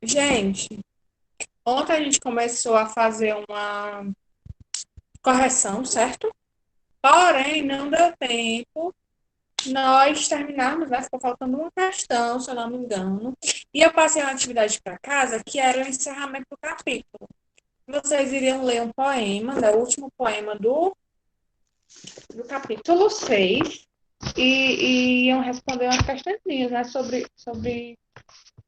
Gente, ontem a gente começou a fazer uma correção, certo? Porém, não deu tempo nós terminarmos, né? Ficou faltando uma questão, se eu não me engano. E eu passei uma atividade para casa que era o encerramento do capítulo. Vocês iriam ler um poema, né? O último poema do capítulo 6 e iam responder umas questões, né? Sobre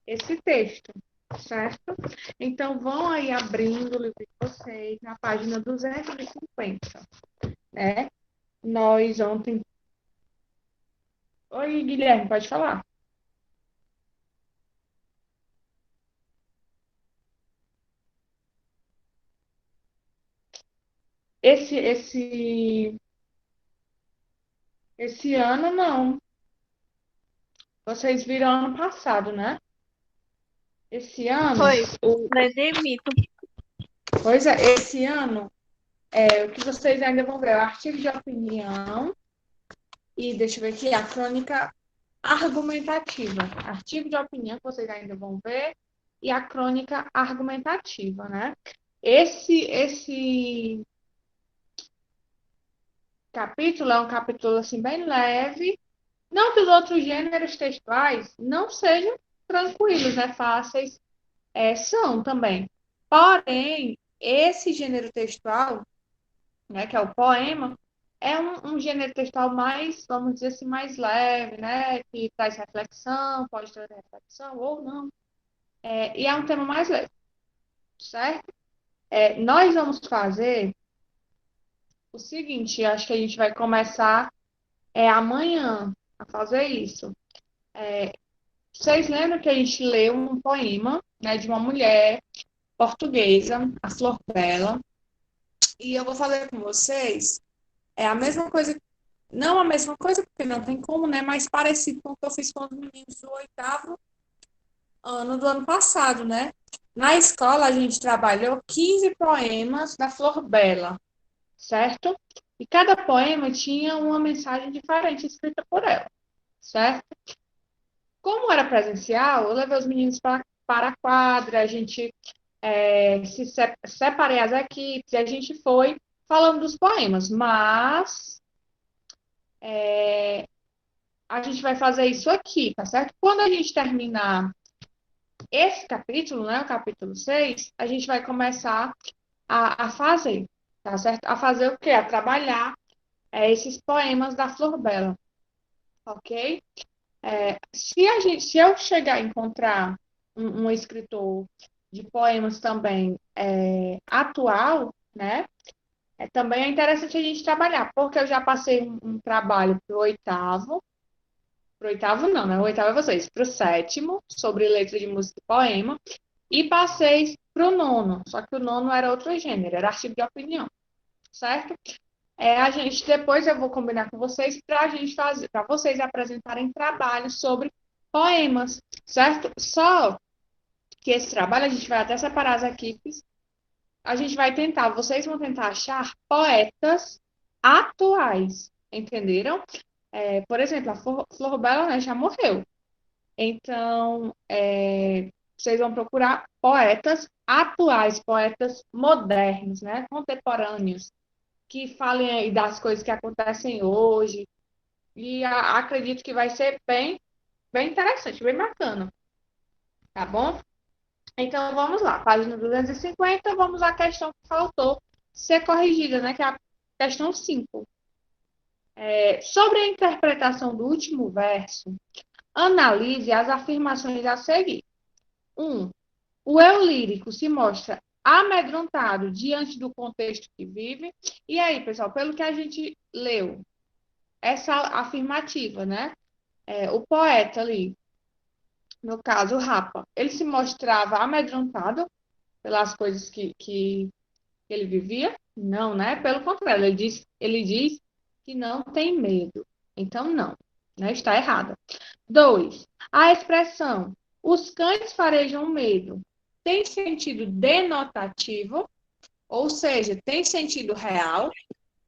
esse texto, certo? Então, vão aí abrindo o livro de vocês na página 250, né? Nós ontem. Oi, Guilherme, pode falar. Esse, esse, esse ano, não. Vocês viram ano passado, né? Esse ano, Foi, mas demito. pois é, esse ano, o que vocês ainda vão ver é o artigo de opinião e, deixa eu ver aqui, a crônica argumentativa. Artigo de opinião que vocês ainda vão ver e a crônica argumentativa, né? Esse capítulo é um capítulo assim bem leve. Não que os outros gêneros textuais não sejam tranquilos, né? Fáceis, são também. Porém, esse gênero textual, né, que é o poema, é um gênero textual mais, vamos dizer assim, mais leve, né? Que traz reflexão, pode trazer reflexão ou não. E é um tema mais leve, certo? Nós vamos fazer o seguinte, acho que a gente vai começar amanhã a fazer isso. Vocês lembram que a gente leu um poema, né, de uma mulher portuguesa, a Flor Bela, e eu vou fazer com vocês a mesma coisa, não a mesma coisa, porque não tem como, né, mas parecido com o que eu fiz com os meninos do oitavo ano do ano passado, né? Na escola a gente trabalhou 15 poemas da Flor Bela, certo? E cada poema tinha uma mensagem diferente escrita por ela, certo? Como era presencial, eu levei os meninos para a quadra, a gente separei as equipes e a gente foi falando dos poemas, mas a gente vai fazer isso aqui, tá certo? Quando a gente terminar esse capítulo, né, o capítulo 6, a gente vai começar a fazer, tá certo? A fazer o quê? A trabalhar esses poemas da Flor Bela, ok? Se eu chegar a encontrar um escritor de poemas também atual, né? Também é interessante a gente trabalhar, porque eu já passei um trabalho pro oitavo não, né? O oitavo é vocês, pro sétimo, sobre letra de música e poema, e passei pro nono, só que o nono era outro gênero, era artigo de opinião, certo? A gente depois eu vou combinar com vocês para a gente fazer, para vocês apresentarem trabalhos sobre poemas, certo? Só que esse trabalho a gente vai até separar as equipes. A gente vai tentar, vocês vão tentar achar poetas atuais, entenderam? Por exemplo, a Flor Bela, né, já morreu. Então, vocês vão procurar poetas atuais, poetas modernos, né, contemporâneos, que falem aí das coisas que acontecem hoje. E acredito que vai ser bem interessante, bem bacana, tá bom? Então vamos lá, página 250, vamos à questão que faltou ser corrigida, né? Que é a questão 5. Sobre a interpretação do último verso, analise as afirmações a seguir. 1. O eu lírico se mostra amedrontado diante do contexto que vive. E aí, pessoal, pelo que a gente leu, essa afirmativa, né? O poeta ali, no caso, o Rapa, ele se mostrava amedrontado pelas coisas que ele vivia? Não, né? Pelo contrário, ele diz que não tem medo. Então, não, né? Está errada. 2. A expressão os cães farejam medo tem sentido denotativo, ou seja, tem sentido real,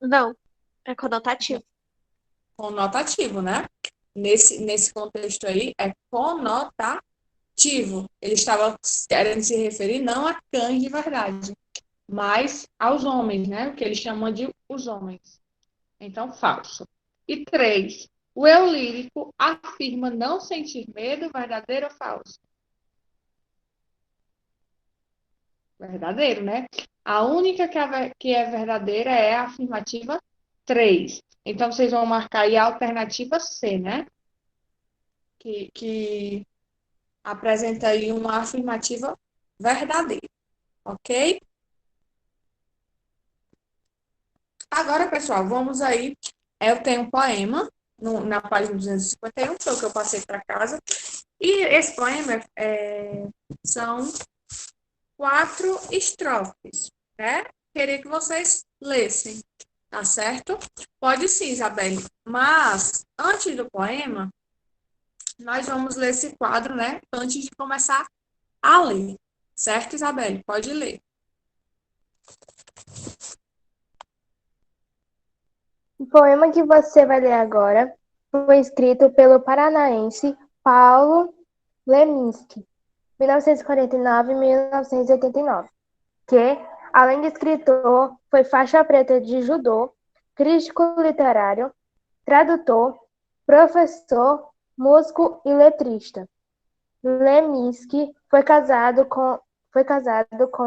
Não, é conotativo. conotativo, né? Nesse contexto aí, é conotativo. afirmativo, ele estava querendo se referir não a cães de verdade, mas aos homens, né? O que ele chama de os homens. Então, falso. E 3. O eu lírico afirma não sentir medo, verdadeiro ou falso? Verdadeiro, né? A única que é verdadeira é a afirmativa 3. Então, vocês vão marcar aí a alternativa C, né? Que apresenta aí uma afirmativa verdadeira, ok? Agora, pessoal, vamos aí. Eu tenho um poema na página 251, foi o que eu passei para casa. E esse poema são 4 estrofes, né? Queria que vocês lessem, tá certo? Pode sim, Isabelle. Mas, antes do poema, nós vamos ler esse quadro, né? Antes de começar a ler. Certo, Isabelle? Pode ler. O poema que você vai ler agora foi escrito pelo paranaense Paulo Leminski, 1949-1989, que, além de escritor, foi faixa preta de judô, crítico literário, tradutor, professor, músico e letrista. Leminski foi casado com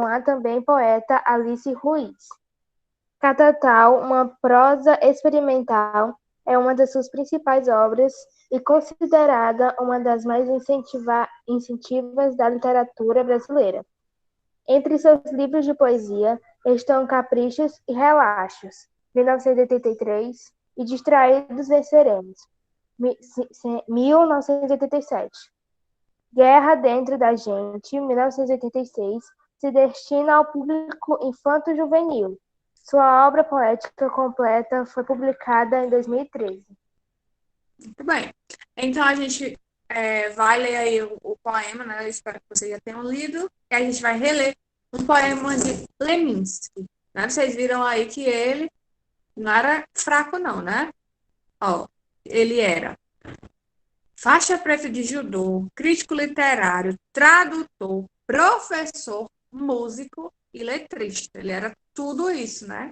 a também poeta Alice Ruiz. Catatal, uma prosa experimental, é uma das suas principais obras e considerada uma das mais incentivas da literatura brasileira. Entre seus livros de poesia estão Caprichos e Relaxos, 1983, e Distraídos Venceremos, 1987. Guerra Dentro da Gente, 1986, se destina ao público infanto-juvenil. Sua obra poética completa foi publicada em 2013. Muito bem. Então, a gente vai ler aí o poema, né? Eu espero que vocês já tenham lido. E a gente vai reler um poema de Leminski. Né? Vocês viram aí que ele não era fraco, não, né? Ó, ele era faixa preta de judô, crítico literário, tradutor, professor, músico e letrista. Ele era tudo isso, né?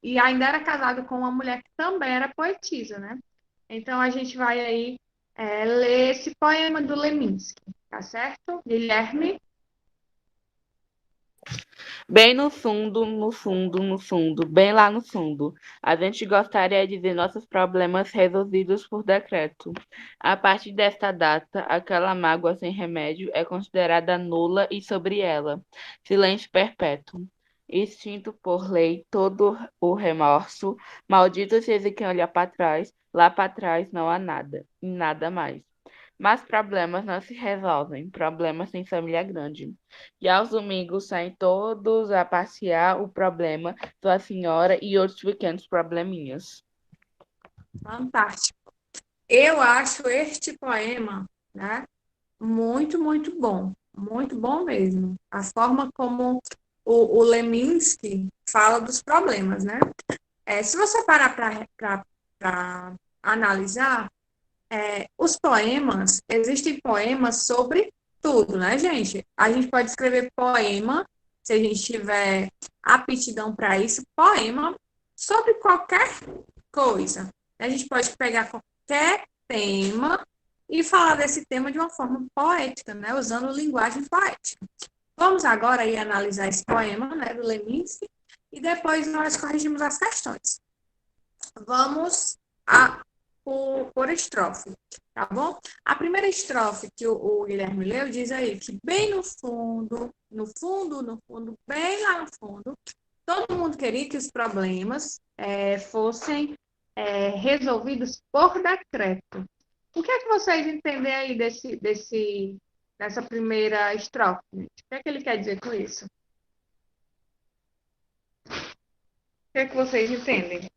E ainda era casado com uma mulher que também era poetisa, né? Então, a gente vai aí ler esse poema do Leminski, tá certo? Guilherme? Bem no fundo, no fundo, no fundo, bem lá no fundo, a gente gostaria de ver nossos problemas resolvidos por decreto. A partir desta data, aquela mágoa sem remédio é considerada nula e sobre ela, silêncio perpétuo. Extinto por lei todo o remorso, maldito seja quem olha para trás, lá para trás não há nada, e nada mais. Mas problemas não se resolvem, problemas têm família grande. E aos domingos saem todos a passear o problema, sua senhora e outros pequenos probleminhas. Fantástico. Eu acho este poema, né, muito, muito bom mesmo. A forma como o Leminski fala dos problemas, né? Se você parar para analisar, os poemas, existem poemas sobre tudo, né, gente? A gente pode escrever poema, se a gente tiver aptidão para isso, poema sobre qualquer coisa. A gente pode pegar qualquer tema e falar desse tema de uma forma poética, né, usando linguagem poética. Vamos agora aí analisar esse poema, né, do Leminski, e depois nós corrigimos as questões. Vamos por estrofe, tá bom? A primeira estrofe que o Guilherme leu diz aí que bem no fundo, no fundo, no fundo, bem lá no fundo, todo mundo queria que os problemas fossem resolvidos por decreto. O que é que vocês entendem aí dessa primeira estrofe? O que é que ele quer dizer com isso? O que é que vocês entendem?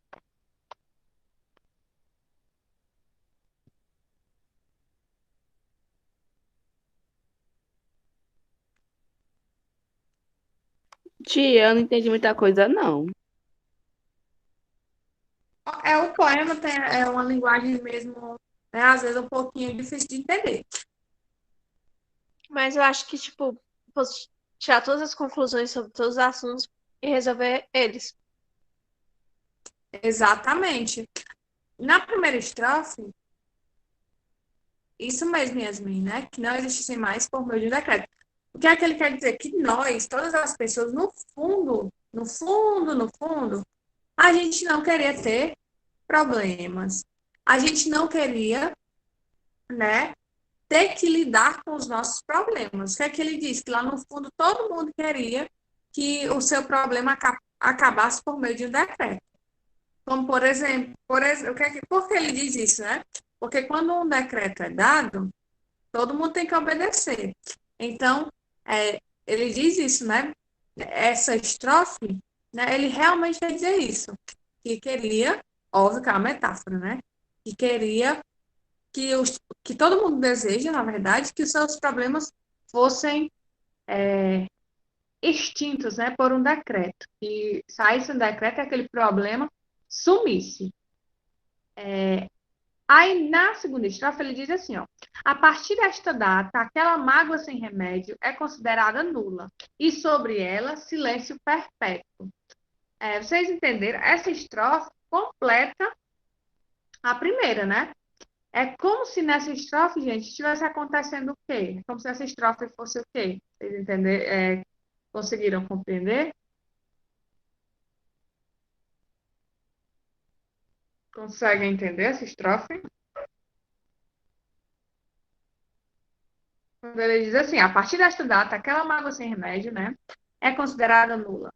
Tia, eu não entendi muita coisa, não. O poema tem uma linguagem mesmo, né, às vezes um pouquinho difícil de entender. Mas eu acho que, tipo, posso tirar todas as conclusões sobre todos os assuntos e resolver eles. Exatamente. Na primeira estrofe, isso mesmo, Yasmin, né? Que não existissem mais por meio de um decreto. O que é que ele quer dizer? Que nós, todas as pessoas, no fundo, a gente não queria ter problemas. A gente não queria, né, ter que lidar com os nossos problemas. O que é que ele diz? Que lá no fundo todo mundo queria que o seu problema acabasse por meio de um decreto. Como, por que ele diz isso, né? Porque quando um decreto é dado, todo mundo tem que obedecer. Então, ele diz isso, né? Essa estrofe, né? Ele realmente quer dizer isso. Que queria, óbvio que é uma metáfora, né? Que queria que todo mundo deseja, na verdade, que os seus problemas fossem extintos, né? Por um decreto. Que saísse um decreto e aquele problema sumisse. Aí, na segunda estrofe, ele diz assim, ó. A partir desta data, aquela mágoa sem remédio é considerada nula, e sobre ela, silêncio perpétuo. Vocês entenderam? Essa estrofe completa a primeira, né? É como se nessa estrofe, gente, estivesse acontecendo o quê? Como se essa estrofe fosse o quê? Vocês entenderam? Conseguiram compreender? Conseguem entender essa estrofe? Quando ele diz assim, a partir desta data, aquela mágoa sem remédio, né, é considerada nula.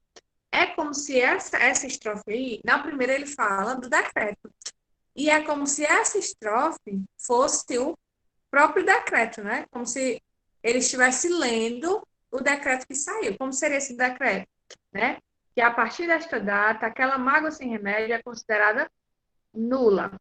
É como se essa estrofe aí, na primeira ele fala do decreto. E é como se essa estrofe fosse o próprio decreto, né? Como se ele estivesse lendo o decreto que saiu. Como seria esse decreto, né? Que a partir desta data, aquela mágoa sem remédio é considerada nula.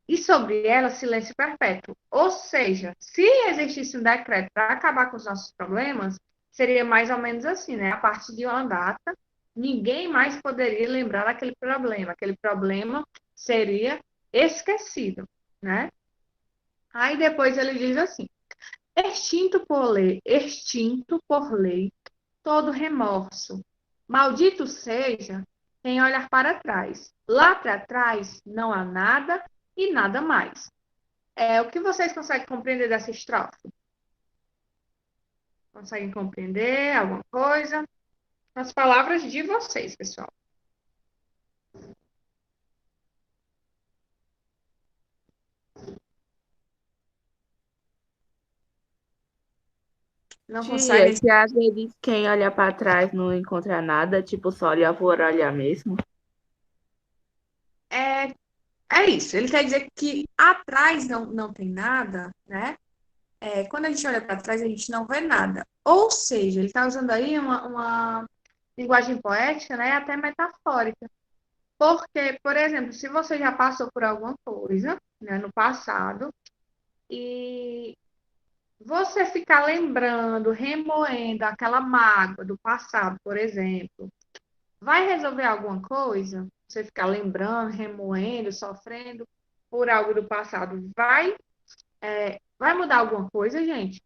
E sobre ela, silêncio perpétuo. Ou seja, se existisse um decreto para acabar com os nossos problemas, seria mais ou menos assim, né? A partir de uma data, ninguém mais poderia lembrar daquele problema. Aquele problema seria esquecido, né? Aí depois ele diz assim: extinto por lei, todo remorso. Maldito seja quem olhar para trás. Lá para trás não há nada e nada mais. O que vocês conseguem compreender dessa estrofe? Conseguem compreender alguma coisa? As palavras de vocês, pessoal. Não Tia, conseguem? que às vezes quem olha pra trás não encontra nada, tipo, só olha por olhar mesmo. É isso. Ele quer dizer que atrás não tem nada, né? Quando a gente olha para trás, a gente não vê nada. Ou seja, ele está usando aí uma linguagem poética, né? Até metafórica. Porque, por exemplo, se você já passou por alguma coisa, né, no passado, e você ficar lembrando, remoendo aquela mágoa do passado, por exemplo, vai resolver alguma coisa? Você ficar lembrando, remoendo, sofrendo por algo do passado, vai mudar alguma coisa, gente?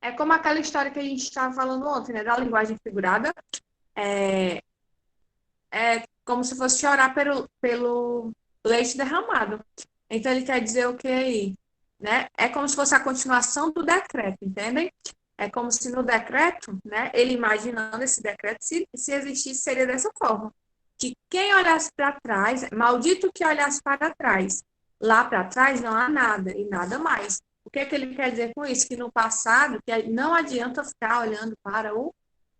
É como aquela história que a gente estava falando ontem, né? Da linguagem figurada. É, é como se fosse chorar pelo leite derramado. Então, ele quer dizer o que aí? Né? É como se fosse a continuação do decreto, entendem? É como se no decreto, né, ele imaginando esse decreto, se existisse, seria dessa forma. Que quem olhasse para trás, maldito que olhasse para trás. Lá para trás não há nada e nada mais. O que é que ele quer dizer com isso? Que no passado, que não adianta ficar olhando para o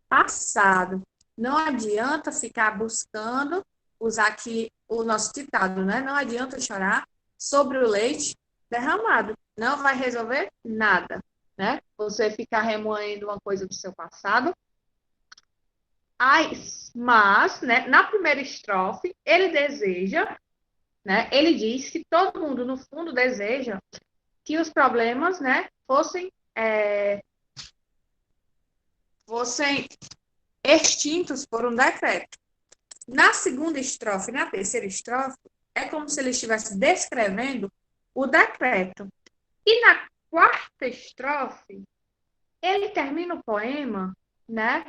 passado. Não adianta ficar buscando, usar aqui o nosso ditado, né? Não adianta chorar sobre o leite derramado. Não vai resolver nada, né? Você ficar remoendo uma coisa do seu passado. Mas, né, na primeira estrofe, ele deseja, né? Ele diz que todo mundo, no fundo, deseja que os problemas, né, fossem extintos por um decreto. Na segunda estrofe, na terceira estrofe, é como se ele estivesse descrevendo o decreto. E quarta estrofe, ele termina o poema, né,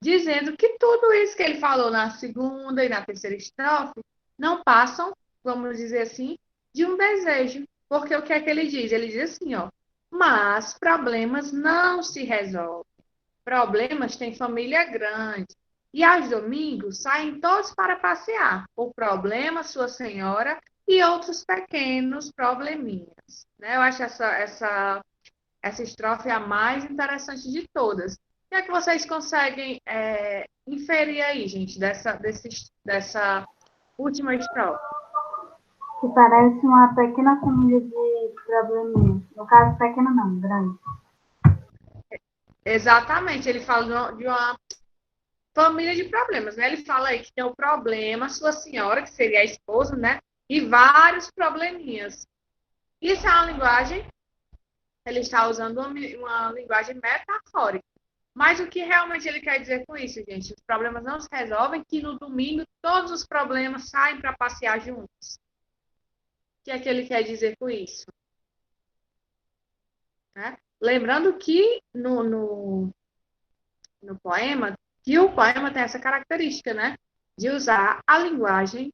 dizendo que tudo isso que ele falou na segunda e na terceira estrofe não passam, vamos dizer assim, de um desejo. Porque o que é que ele diz? Ele diz assim, ó, mas problemas não se resolvem. Problemas têm família grande. E aos domingos saem todos para passear. O problema, sua senhora, e outros pequenos probleminhas. Né? Eu acho essa estrofe a mais interessante de todas. O que é que vocês conseguem inferir aí, gente, dessa última estrofe? Que parece uma pequena família de probleminhas. No caso, pequena não, grande. Exatamente, ele fala de uma família de problemas, né? Ele fala aí que tem o problema, sua senhora, que seria a esposa, né? E vários probleminhas. Isso é uma linguagem, ele está usando uma linguagem metafórica. Mas o que realmente ele quer dizer com isso, gente? Os problemas não se resolvem, que no domingo todos os problemas saem para passear juntos. O que é que ele quer dizer com isso? Né? Lembrando que no poema, que o poema tem essa característica, né? De usar a linguagem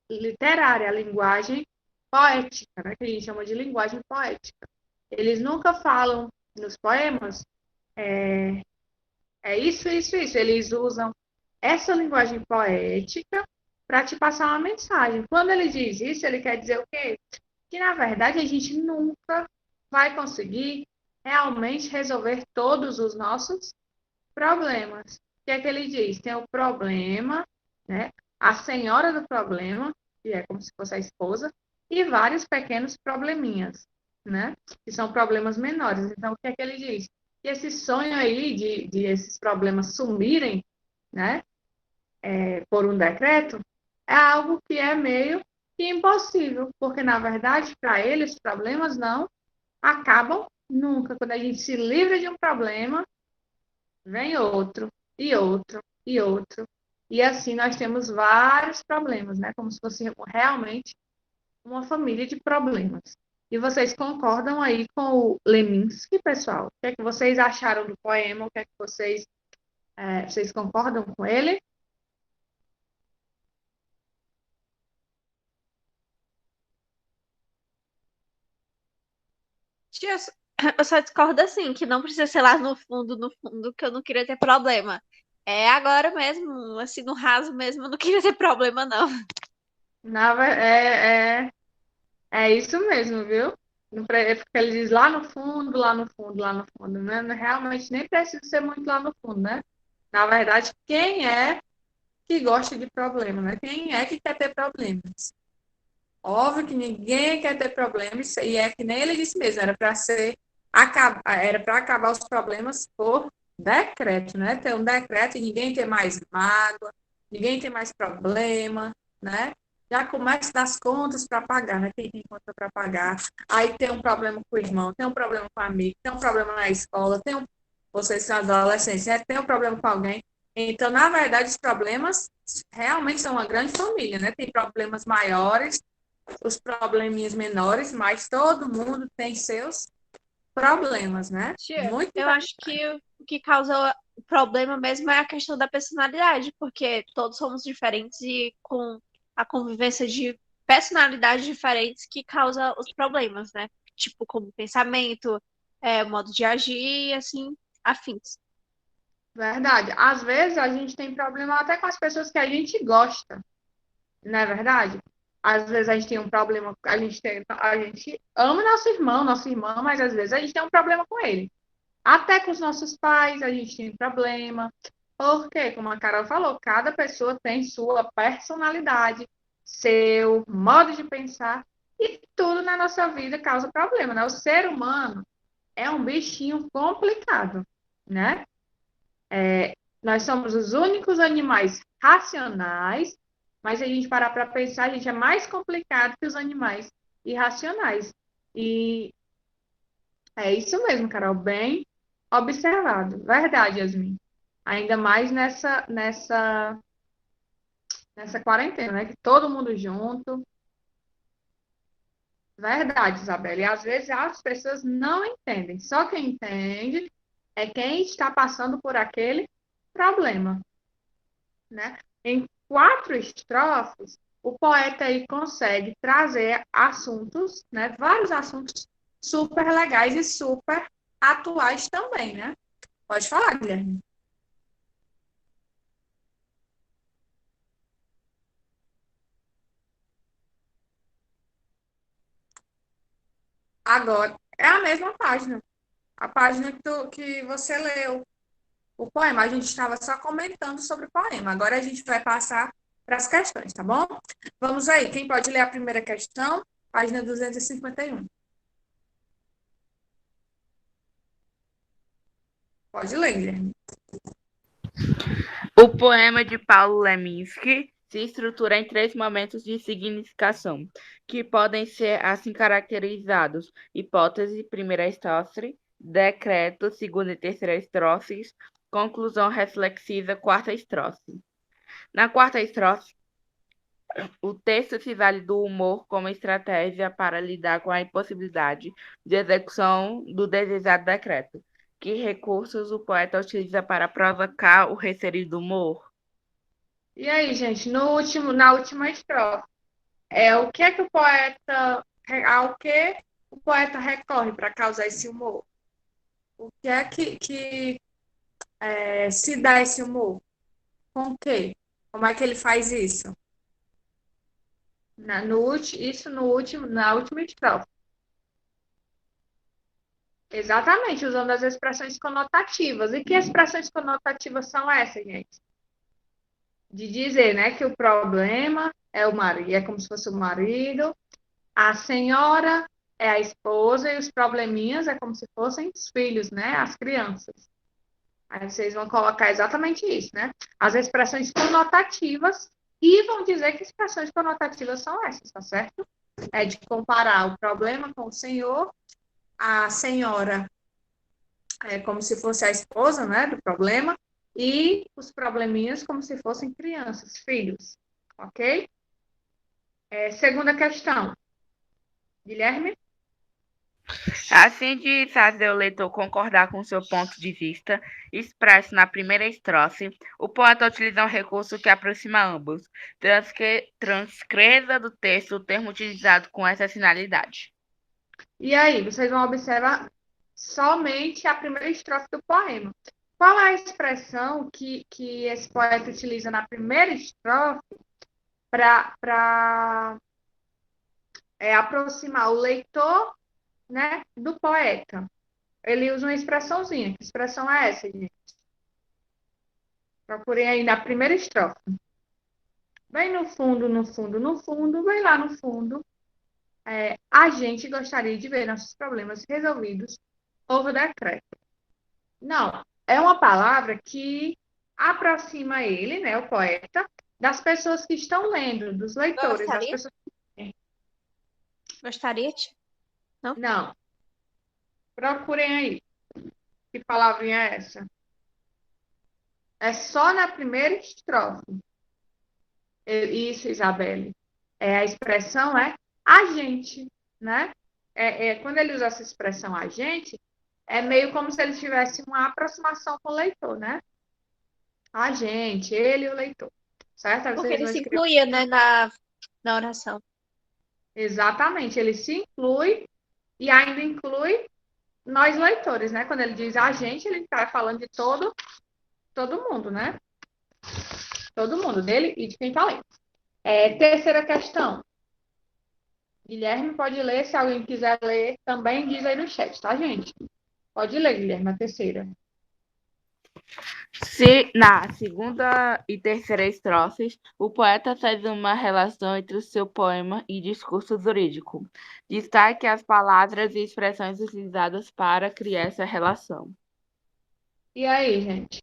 literária, a linguagem poética, né? Que a gente chama de linguagem poética. Eles nunca falam nos poemas isso, isso, isso. Eles usam essa linguagem poética para te passar uma mensagem. Quando ele diz isso, ele quer dizer o quê? Que, na verdade, a gente nunca vai conseguir realmente resolver todos os nossos problemas. O que é que ele diz? Tem o problema, né? A senhora do problema, que é como se fosse a esposa, e vários pequenos probleminhas, né? Que são problemas menores. Então, o que é que ele diz? Que esse sonho aí de esses problemas sumirem, né? Por um decreto, é algo que é meio que impossível, porque, na verdade, para ele, os problemas não acabam nunca. Quando a gente se livra de um problema, vem outro, e outro, e outro. E assim nós temos vários problemas, né? Como se fosse realmente uma família de problemas. E vocês concordam aí com o Leminski, pessoal? O que é que vocês acharam do poema? O que é que vocês concordam com ele? Tia, eu só discordo assim, que não precisa ser lá no fundo, que eu não queria ter problema. É agora mesmo, assim, no raso mesmo, eu não queria ter problema, não. É isso mesmo, viu? É porque ele diz lá no fundo, lá no fundo, lá no fundo, né? Realmente nem precisa ser muito lá no fundo, né? Na verdade, quem é que gosta de problema, né? Quem é que quer ter problemas? Óbvio que ninguém quer ter problemas, e é que nem ele disse mesmo, era para acabar os problemas por decreto, né? Ter um decreto e ninguém ter mais mágoa, ninguém ter mais problema, né? Já começa das contas para pagar, né? Quem tem conta para pagar. Aí tem um problema com o irmão, tem um problema com o amigo, tem um problema na escola, vocês são adolescentes, né? Tem um problema com alguém. Então, na verdade, os problemas realmente são uma grande família, né? Tem problemas maiores, os probleminhas menores, mas todo mundo tem seus problemas, né? Tia, Muito eu acho que o que causa o problema mesmo é a questão da personalidade, porque todos somos diferentes e com a convivência de personalidades diferentes que causa os problemas, né? Tipo, como pensamento, modo de agir, assim, afins. verdade. Às vezes a gente tem problema até com as pessoas que a gente gosta, não é verdade? Às vezes a gente tem um problema, a gente ama nosso irmão, mas às vezes a gente tem um problema com ele. Até com os nossos pais a gente tem problema. Porque, como a Carol falou, cada pessoa tem sua personalidade, seu modo de pensar, e tudo na nossa vida causa problema, né? O ser humano é um bichinho complicado, né? Nós somos os únicos animais racionais, mas se a gente parar para pensar, a gente é mais complicado que os animais irracionais. E é isso mesmo, Carol, bem observado. Verdade, Yasmin. Ainda mais nessa quarentena, né? Que todo mundo junto. Verdade, Isabela. E às vezes as pessoas não entendem. Só quem entende é quem está passando por aquele problema, né? Em 4 estrofes, o poeta aí consegue trazer assuntos, né? Vários assuntos super legais e super atuais também, né? Pode falar, Guilherme. Agora, é a mesma página. A página que você leu. O poema, a gente estava só comentando sobre o poema. Agora a gente vai passar para as questões, tá bom? Vamos aí. Quem pode ler a primeira questão? Página 251. Pode ler, Guilherme. O poema de Paulo Leminski se estrutura em 3 momentos de significação, que podem ser assim caracterizados: hipótese, primeira estrofe, decreto, segunda e terceira estrofes, conclusão reflexiva, quarta estrofe. Na quarta estrofe, o texto se vale do humor como estratégia para lidar com a impossibilidade de execução do desejado decreto. Que recursos o poeta utiliza para provocar o referido humor? E aí, gente, na última estrofe, o que é que ao que o poeta recorre para causar esse humor? O que é que se dá esse humor? Com o quê? Como é que ele faz isso? Na última estrofe. Exatamente, usando as expressões conotativas. E que expressões conotativas são essas, gente? De dizer, né, que o problema é o marido, é como se fosse o marido, a senhora é a esposa e os probleminhas é como se fossem os filhos, né, as crianças. Aí vocês vão colocar exatamente isso, né? As expressões conotativas e vão dizer que expressões conotativas são essas, tá certo? É de comparar o problema com o senhor, a senhora é como se fosse a esposa, né, do problema, e os probleminhas como se fossem crianças, filhos, ok? Segunda questão, Guilherme? Assim de fazer o leitor concordar com seu ponto de vista, expresso na primeira estrofe, o poeta utiliza um recurso que aproxima ambos. Transcreva do texto o termo utilizado com essa finalidade. E aí, vocês vão observar somente a primeira estrofe do poema. Qual é a expressão que esse poeta utiliza na primeira estrofe para aproximar o leitor, né, do poeta? Ele usa uma expressãozinha. Que expressão é essa, gente? Procurem aí na primeira estrofe. Bem no fundo, no fundo, no fundo, bem lá no fundo. A gente gostaria de ver nossos problemas resolvidos por decreto. Não, é uma palavra que aproxima ele, né, o poeta, das pessoas que estão lendo, dos leitores, das Gostaria? pessoas. Gostaria? Não, procurem aí. Que palavrinha é essa? É só na primeira estrofe. Isso, Isabelle. A expressão é a gente, né? Quando ele usa essa expressão a gente, é meio como se ele tivesse uma aproximação com o leitor, né? A gente, ele e o leitor. Certo? Aí Porque vocês ele vão se escrever. incluía, né, na oração. Exatamente, ele se inclui e ainda inclui nós leitores, né? Quando ele diz a gente, ele está falando de todo mundo, né? Todo mundo, dele e de quem está lendo. Terceira questão. Guilherme pode ler, se alguém quiser ler, também diz aí no chat, tá, gente? Pode ler, Guilherme, a terceira. Se na segunda e terceira estrofes, o poeta faz uma relação entre o seu poema e discurso jurídico. Destaque as palavras e expressões utilizadas para criar essa relação. E aí, gente?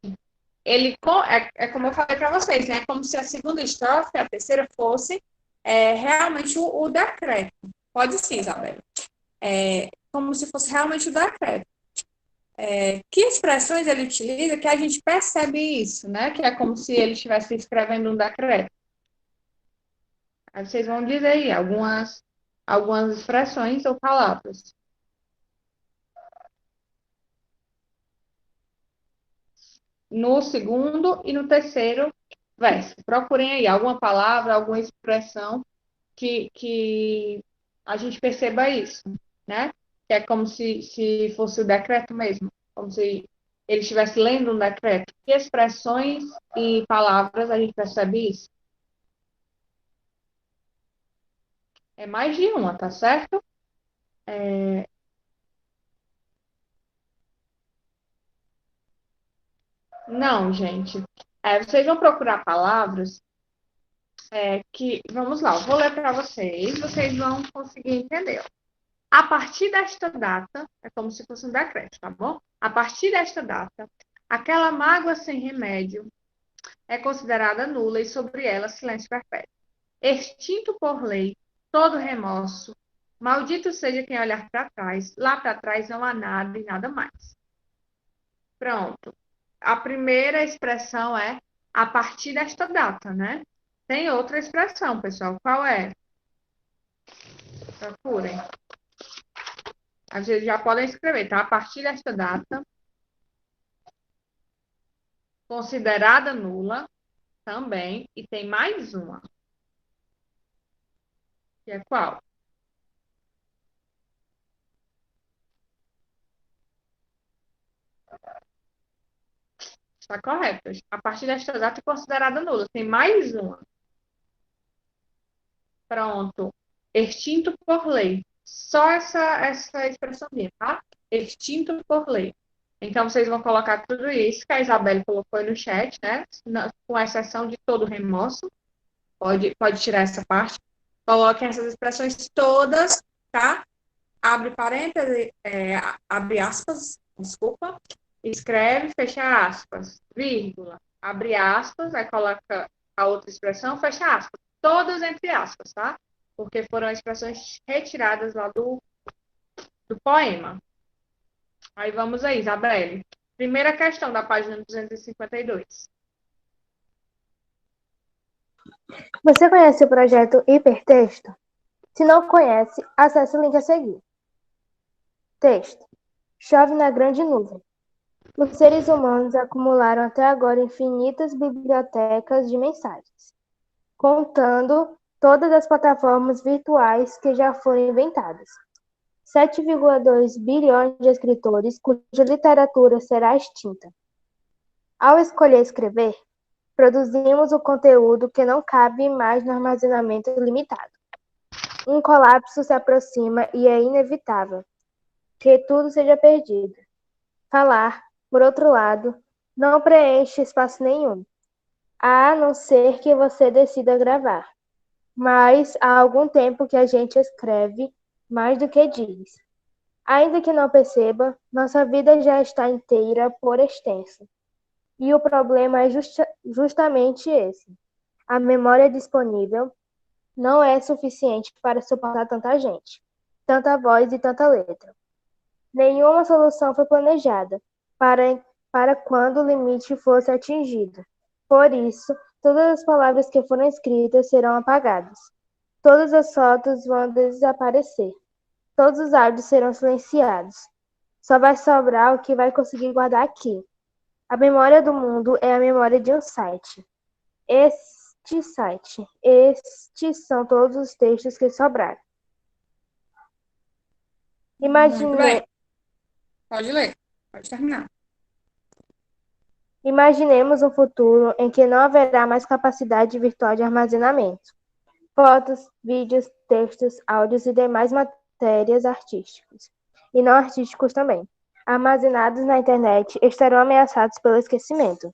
Como eu falei para vocês, né? É como se a segunda estrofe, a terceira, fosse realmente o decreto. Pode sim, Isabela. Como se fosse realmente o decreto. Que expressões ele utiliza que a gente percebe isso, né? Que é como se ele estivesse escrevendo um decreto. Aí vocês vão dizer aí algumas algumas expressões ou palavras. No segundo e no terceiro verso. Procurem aí alguma palavra, alguma expressão que a gente perceba isso, né? Que é como se fosse o decreto mesmo, como se ele estivesse lendo um decreto. Que expressões e palavras a gente percebe isso? É mais de uma, tá certo? Não, gente. Vocês vão procurar palavras vamos lá, eu vou ler para vocês vão conseguir entender. A partir desta data, é como se fosse um decreto, tá bom? A partir desta data, aquela mágoa sem remédio é considerada nula e sobre ela silêncio perpétuo. Extinto por lei todo remorso, maldito seja quem olhar para trás, lá para trás não há nada e nada mais. Pronto. A primeira expressão é a partir desta data, né? Tem outra expressão, pessoal. Qual é? Procurem. Vocês já podem escrever, tá? A partir desta data, considerada nula também, e tem mais uma, que é qual? Está correto. A partir desta data é considerada nula. Tem mais uma. Pronto. Extinto por lei. Só essa expressãozinha, tá? Extinto por lei. Então, vocês vão colocar tudo isso que a Isabelle colocou aí no chat, né? Com exceção de todo remorso. Pode tirar essa parte. Coloquem essas expressões todas, tá? Abre parênteses, abre aspas, desculpa. Escreve, fecha aspas, vírgula, abre aspas, aí coloca a outra expressão, fecha aspas. Todas entre aspas, tá? Porque foram expressões retiradas lá do poema. Aí vamos aí, Isabelle. Primeira questão da página 252. Você conhece o projeto Hipertexto? Se não conhece, acesse o link a seguir. Texto. Chove na grande nuvem. Os seres humanos acumularam até agora infinitas bibliotecas de mensagens, contando todas as plataformas virtuais que já foram inventadas. 7,2 bilhões de escritores cuja literatura será extinta. Ao escolher escrever, produzimos o conteúdo que não cabe mais no armazenamento limitado. Um colapso se aproxima e é inevitável que tudo seja perdido. Falar, por outro lado, não preenche espaço nenhum, a não ser que você decida gravar. Mas há algum tempo que a gente escreve mais do que diz. Ainda que não perceba, nossa vida já está inteira por extenso. E o problema é justamente esse. A memória disponível não é suficiente para suportar tanta gente, tanta voz e tanta letra. Nenhuma solução foi planejada para quando o limite fosse atingido. Por isso, todas as palavras que foram escritas serão apagadas. Todas as fotos vão desaparecer. Todos os áudios serão silenciados. Só vai sobrar o que vai conseguir guardar aqui. A memória do mundo é a memória de um site. Estes são todos os textos que sobraram. Muito bem. Pode ler. Pode terminar. Imaginemos um futuro em que não haverá mais capacidade virtual de armazenamento. Fotos, vídeos, textos, áudios e demais matérias artísticas, e não artísticos também, armazenados na internet, estarão ameaçados pelo esquecimento.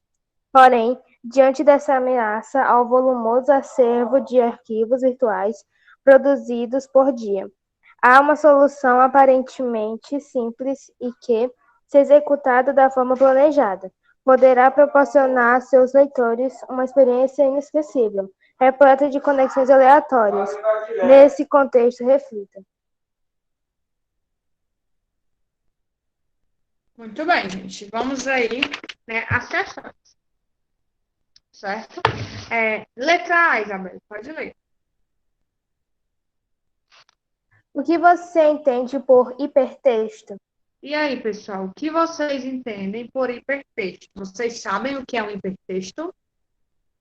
Porém, diante dessa ameaça ao volumoso acervo de arquivos virtuais produzidos por dia, há uma solução aparentemente simples e que, se executada da forma planejada, poderá proporcionar a seus leitores uma experiência inesquecível, repleta de conexões aleatórias. Nesse contexto, reflita. Muito bem, gente. Vamos aí, né, às questões. Certo? Letra A, Isabel, pode ler. O que você entende por hipertexto? E aí, pessoal, o que vocês entendem por hipertexto? Vocês sabem o que é um hipertexto?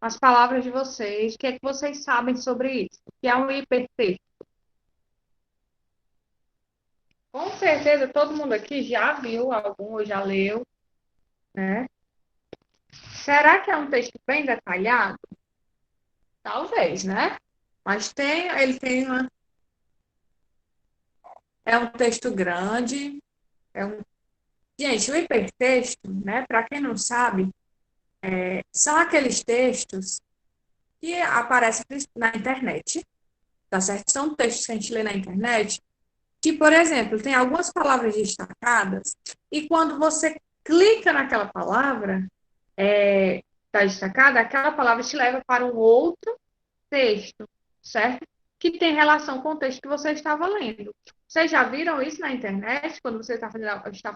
As palavras de vocês, o que é que vocês sabem sobre isso? O que é um hipertexto? Com certeza todo mundo aqui já viu algum ou já leu, né? Será que é um texto bem detalhado? Talvez, né? Mas ele tem é um texto grande, é um... Gente, o hipertexto, né? Para quem não sabe, são aqueles textos que aparecem na internet, tá certo? São textos que a gente lê na internet, que, por exemplo, tem algumas palavras destacadas, e quando você clica naquela palavra, está destacada, aquela palavra te leva para um outro texto, certo? Que tem relação com o texto que você estava lendo. Vocês já viram isso na internet, quando você está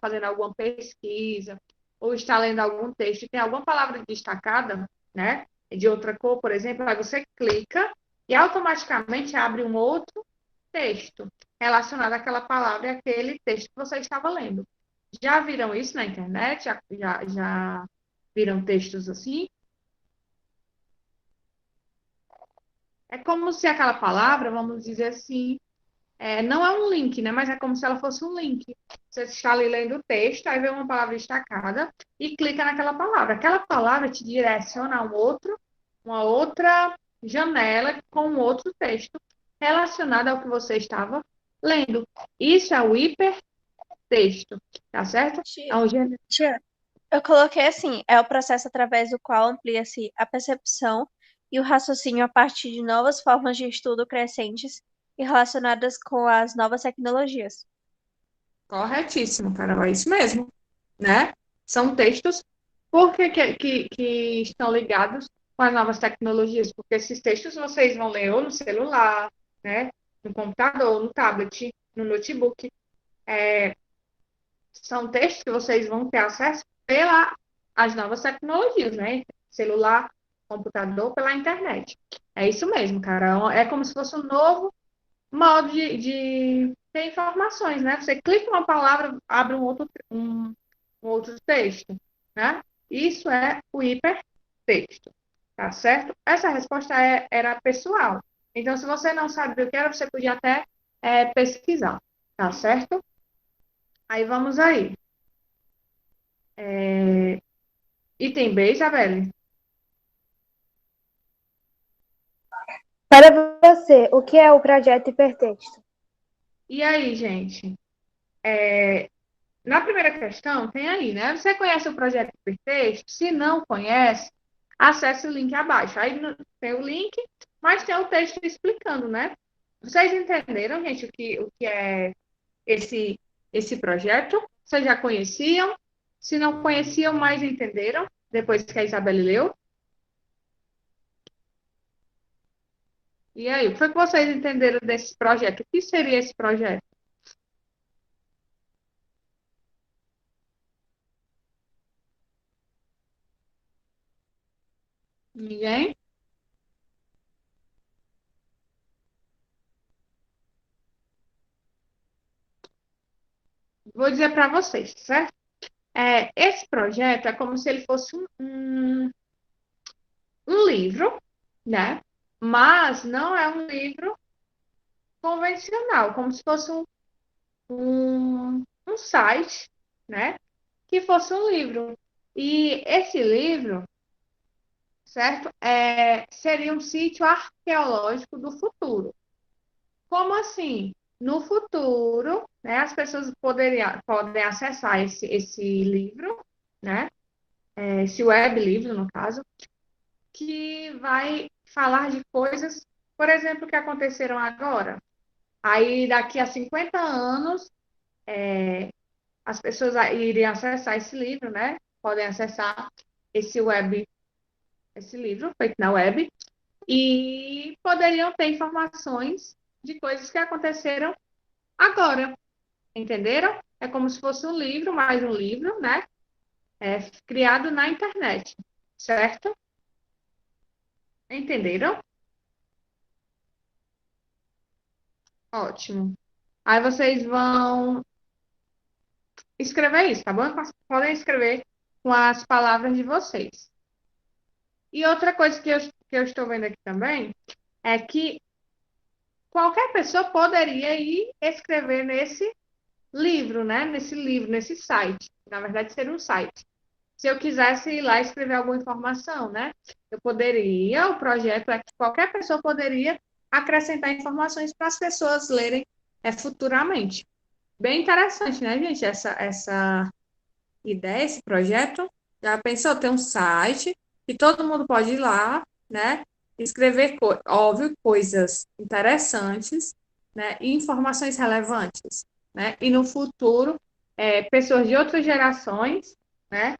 fazendo alguma pesquisa, ou está lendo algum texto e tem alguma palavra destacada, né? De outra cor, por exemplo, aí você clica e automaticamente abre um outro texto relacionado àquela palavra e àquele texto que você estava lendo. Já viram isso na internet? Já viram textos assim? É como se aquela palavra, vamos dizer assim, não é um link, né? Mas é como se ela fosse um link. Você está ali lendo o texto, aí vê uma palavra destacada e clica naquela palavra. Aquela palavra te direciona a uma outra janela com um outro texto relacionado ao que você estava lendo. Isso é o hipertexto, tá certo? É Tia, um gênero. tia, eu coloquei assim, é o processo através do qual amplia-se a percepção e o raciocínio a partir de novas formas de estudo crescentes e relacionadas com as novas tecnologias. Corretíssimo, Carol, é isso mesmo, né? São textos que estão ligados com as novas tecnologias, porque esses textos vocês vão ler ou no celular, né? No computador, no tablet, no notebook. São textos que vocês vão ter acesso pelas novas tecnologias, né? Celular, computador, pela internet. É isso mesmo, cara. É como se fosse um novo modo de ter informações, né? Você clica uma palavra, abre um outro texto, né? Isso é o hipertexto, tá certo? Essa resposta era pessoal. Então, se você não sabe o que era, você podia até pesquisar, tá certo? Aí vamos aí. Item B, Isabelle. Para você, o que é o projeto hipertexto? E aí, gente? Na primeira questão, tem aí, né? Você conhece o projeto Hipertexto? Se não conhece, acesse o link abaixo. Aí tem o link, mas tem o texto explicando, né? Vocês entenderam, gente, o que é esse projeto? Vocês já conheciam? Se não conheciam, mais entenderam? Depois que a Isabelle leu? E aí, o que foi que vocês entenderam desse projeto? O que seria esse projeto? Ninguém? Vou dizer para vocês, certo? Esse projeto é como se ele fosse um livro, né? Mas não é um livro convencional, como se fosse um site, né? Que fosse um livro. E esse livro, certo? Seria um sítio arqueológico do futuro. Como assim? No futuro, né, as pessoas podem acessar esse livro, né? Esse web livro, no caso, que vai falar de coisas, por exemplo, que aconteceram agora. Aí, daqui a 50 anos, as pessoas iriam acessar esse livro, né? Podem acessar esse livro feito na web, e poderiam ter informações de coisas que aconteceram agora. Entenderam? É como se fosse um livro, mais um livro, né? Criado na internet, certo? Entenderam? Ótimo. Aí vocês vão escrever isso, tá bom? Podem escrever com as palavras de vocês. E outra coisa que eu estou vendo aqui também é que qualquer pessoa poderia ir escrever nesse livro, né? Nesse site. Na verdade, seria um site. Se eu quisesse ir lá escrever alguma informação, né? Eu poderia, o projeto é que qualquer pessoa poderia acrescentar informações para as pessoas lerem futuramente. Bem interessante, né, gente? Essa ideia, esse projeto. Já pensou ter um site que todo mundo pode ir lá, né? Escrever, óbvio, coisas interessantes, né? E informações relevantes, né? E no futuro, pessoas de outras gerações, né?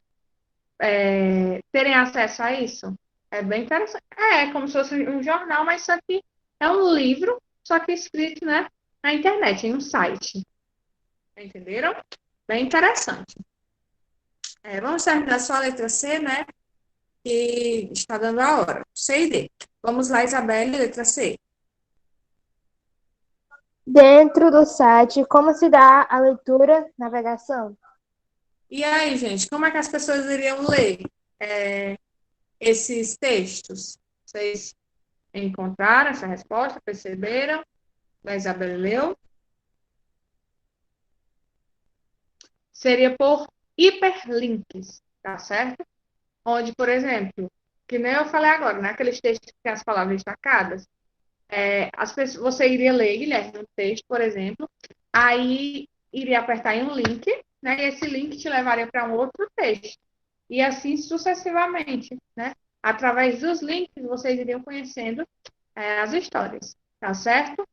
Terem acesso a isso. É bem interessante. É como se fosse um jornal, mas isso aqui é um livro, só que escrito, né, na internet, em um site. Entenderam? Bem interessante. Vamos terminar só a letra C, né? Que está dando a hora. C e D. Vamos lá, Isabelle, letra C. Dentro do site, como se dá a leitura, navegação? E aí, gente, como é que as pessoas iriam ler esses textos? Vocês encontraram essa resposta? Perceberam? A Isabelle leu. Seria por hiperlinks, tá certo? Onde, por exemplo, que nem eu falei agora, naqueles textos que tem as palavras destacadas, você iria ler, Guilherme, um texto, por exemplo, aí iria apertar em um link, né? E esse link te levaria para um outro texto. E assim sucessivamente, né? Através dos links, vocês iriam conhecendo as histórias, tá certo?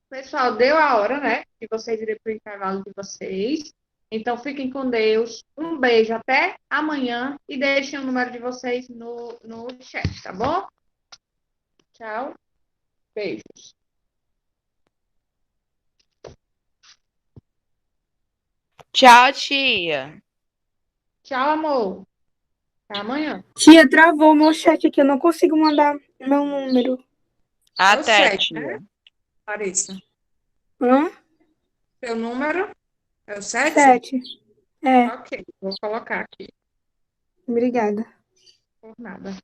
Pessoal, deu a hora, né? De vocês irem para o intervalo de vocês. Então, fiquem com Deus. Um beijo, até amanhã. E deixem o número de vocês no chat, tá bom? Tchau. Beijos. Tchau, tia. Tchau, amor. Até amanhã. Tia, travou meu chat aqui, eu não consigo mandar meu número. É o Até, 7, tia. né, Larissa? Hã? Seu número é o 7? 7. É, Ok, vou colocar aqui. obrigada. Por nada.